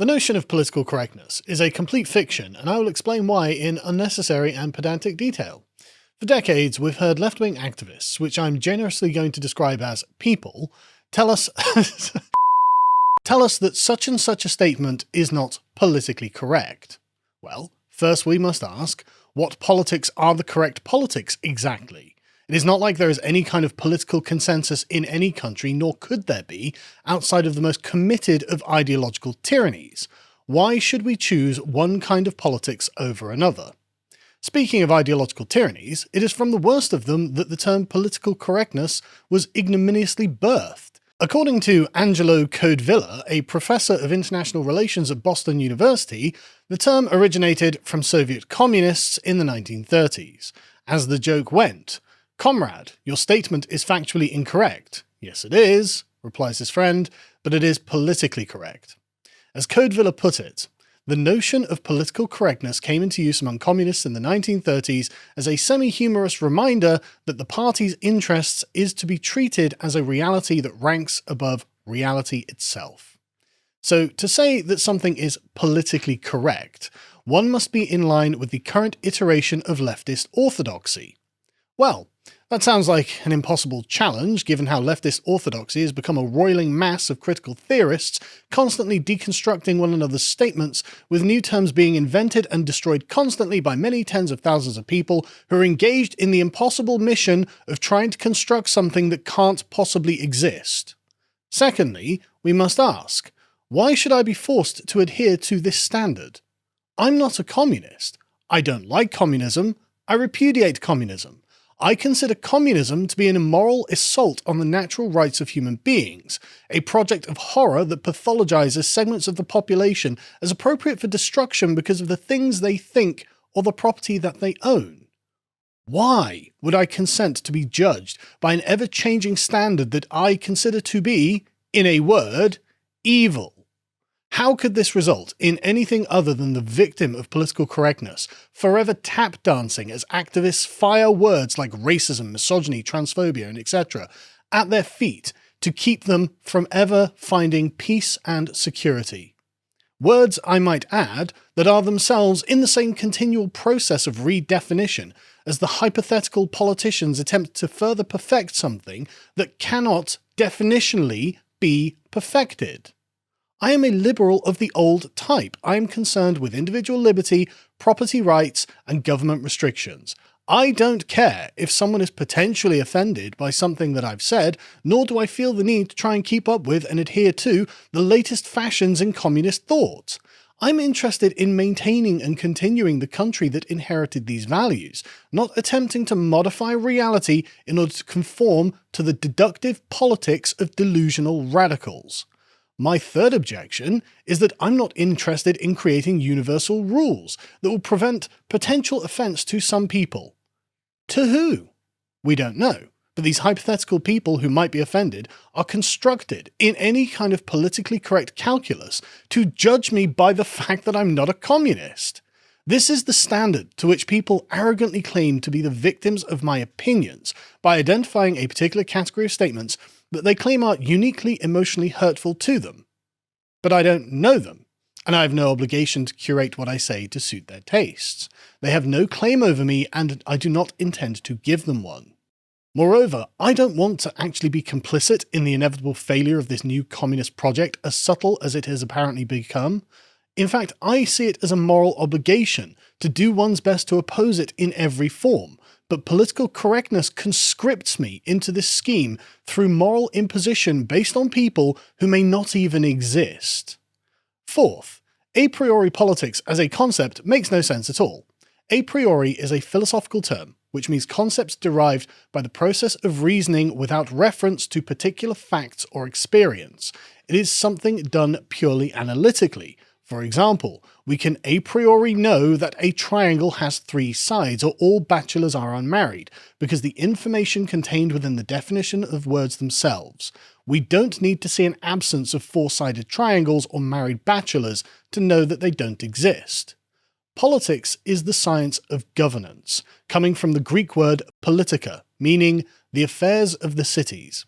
The notion of political correctness is a complete fiction, and I will explain why in unnecessary and pedantic detail. For decades, we've heard left-wing activists, which I'm generously going to describe as people, tell us that such and such a statement is not politically correct. Well, first we must ask, what politics are the correct politics exactly? It is not like there is any kind of political consensus in any country, nor could there be, outside of the most committed of ideological tyrannies. Why should we choose one kind of politics over another? Speaking of ideological tyrannies, it is from the worst of them that the term political correctness was ignominiously birthed. According to Angelo Codevilla, a professor of international relations at Boston University, the term originated from Soviet communists in the 1930s. As the joke went, "Comrade, your statement is factually incorrect." "Yes, it is," replies his friend, "but it is politically correct." As Codevilla put it, the notion of political correctness came into use among communists in the 1930s as a semi-humorous reminder that the party's interests is to be treated as a reality that ranks above reality itself. So, to say that something is politically correct, one must be in line with the current iteration of leftist orthodoxy. Well, that sounds like an impossible challenge, given how leftist orthodoxy has become a roiling mass of critical theorists, constantly deconstructing one another's statements, with new terms being invented and destroyed constantly by many tens of thousands of people who are engaged in the impossible mission of trying to construct something that can't possibly exist. Secondly, we must ask, why should I be forced to adhere to this standard? I'm not a communist. I don't like communism. I repudiate communism. I consider communism to be an immoral assault on the natural rights of human beings, a project of horror that pathologizes segments of the population as appropriate for destruction because of the things they think or the property that they own. Why would I consent to be judged by an ever-changing standard that I consider to be, in a word, evil? How could this result in anything other than the victim of political correctness, forever tap dancing as activists fire words like racism, misogyny, transphobia, and etc. at their feet to keep them from ever finding peace and security? Words, I might add, that are themselves in the same continual process of redefinition as the hypothetical politicians attempt to further perfect something that cannot definitionally be perfected. I am a liberal of the old type. I am concerned with individual liberty, property rights, and government restrictions. I don't care if someone is potentially offended by something that I've said, nor do I feel the need to try and keep up with and adhere to the latest fashions in communist thought. I'm interested in maintaining and continuing the country that inherited these values, not attempting to modify reality in order to conform to the deductive politics of delusional radicals. My third objection is that I'm not interested in creating universal rules that will prevent potential offence to some people. To who? We don't know, but these hypothetical people who might be offended are constructed in any kind of politically correct calculus to judge me by the fact that I'm not a communist. This is the standard to which people arrogantly claim to be the victims of my opinions by identifying a particular category of statements that they claim are uniquely emotionally hurtful to them. But I don't know them, and I have no obligation to curate what I say to suit their tastes. They have no claim over me, and I do not intend to give them one. Moreover, I don't want to actually be complicit in the inevitable failure of this new communist project, as subtle as it has apparently become. In fact, I see it as a moral obligation to do one's best to oppose it in every form, but political correctness conscripts me into this scheme through moral imposition based on people who may not even exist. Fourth, a priori politics as a concept makes no sense at all. A priori is a philosophical term, which means concepts derived by the process of reasoning without reference to particular facts or experience. It is something done purely analytically. For example, we can a priori know that a triangle has 3 sides or all bachelors are unmarried, because the information contained within the definition of words themselves. We don't need to see an absence of 4-sided triangles or married bachelors to know that they don't exist. Politics is the science of governance, coming from the Greek word politika, meaning the affairs of the cities.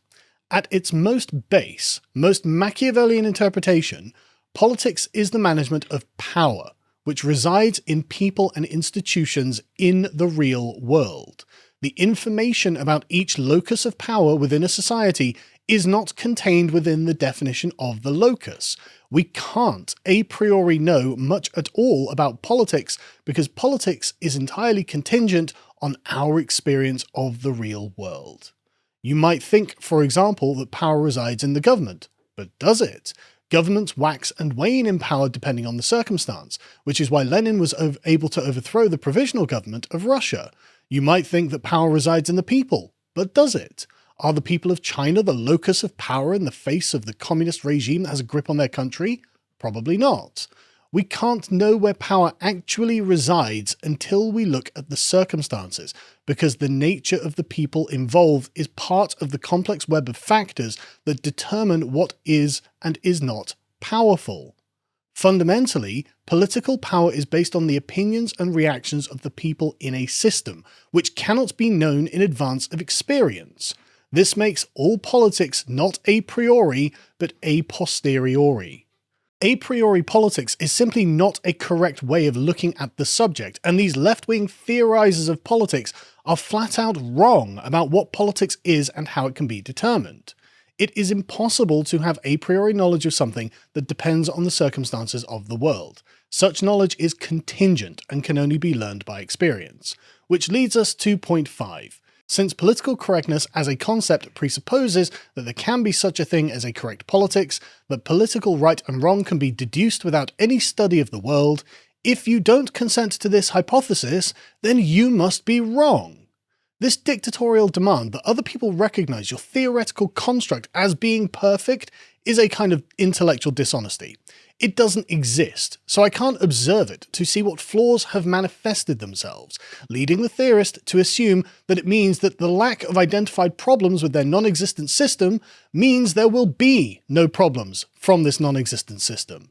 At its most base, most Machiavellian interpretation, Politics is the management of power, which resides in people and institutions in the real world. The information about each locus of power within a society is not contained within the definition of the locus. We can't a priori know much at all about politics because politics is entirely contingent on our experience of the real world. You might think, for example, that power resides in the government, but does it? Governments wax and wane in power depending on the circumstance, which is why Lenin was able to overthrow the provisional government of Russia. You might think that power resides in the people, but does it? Are the people of China the locus of power in the face of the communist regime that has a grip on their country? Probably not. We can't know where power actually resides until we look at the circumstances, because the nature of the people involved is part of the complex web of factors that determine what is and is not powerful. Fundamentally, political power is based on the opinions and reactions of the people in a system, which cannot be known in advance of experience. This makes all politics not a priori, but a posteriori. A priori politics is simply not a correct way of looking at the subject, and these left-wing theorizers of politics are flat out wrong about what politics is and how it can be determined. It is impossible to have a priori knowledge of something that depends on the circumstances of the world. Such knowledge is contingent and can only be learned by experience. Which leads us to point 5. Since political correctness as a concept presupposes that there can be such a thing as a correct politics, that political right and wrong can be deduced without any study of the world, if you don't consent to this hypothesis, then you must be wrong. This dictatorial demand that other people recognize your theoretical construct as being perfect is a kind of intellectual dishonesty. It doesn't exist, so I can't observe it to see what flaws have manifested themselves, leading the theorist to assume that it means that the lack of identified problems with their non-existent system means there will be no problems from this non-existent system.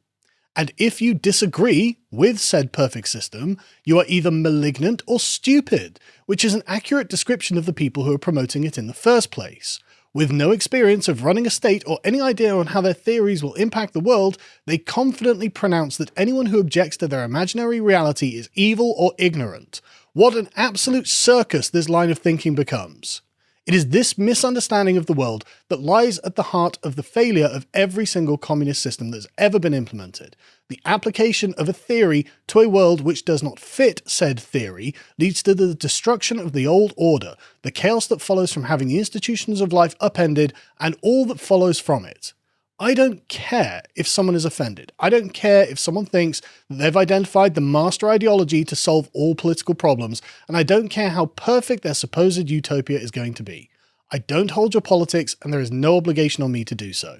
And if you disagree with said perfect system, you are either malignant or stupid, which is an accurate description of the people who are promoting it in the first place. With no experience of running a state or any idea on how their theories will impact the world, they confidently pronounce that anyone who objects to their imaginary reality is evil or ignorant. What an absolute circus this line of thinking becomes. It is this misunderstanding of the world that lies at the heart of the failure of every single communist system that has ever been implemented. The application of a theory to a world which does not fit said theory leads to the destruction of the old order, the chaos that follows from having the institutions of life upended, and all that follows from it. I don't care if someone is offended. I don't care if someone thinks that they've identified the master ideology to solve all political problems, and I don't care how perfect their supposed utopia is going to be. I don't hold your politics, and there is no obligation on me to do so.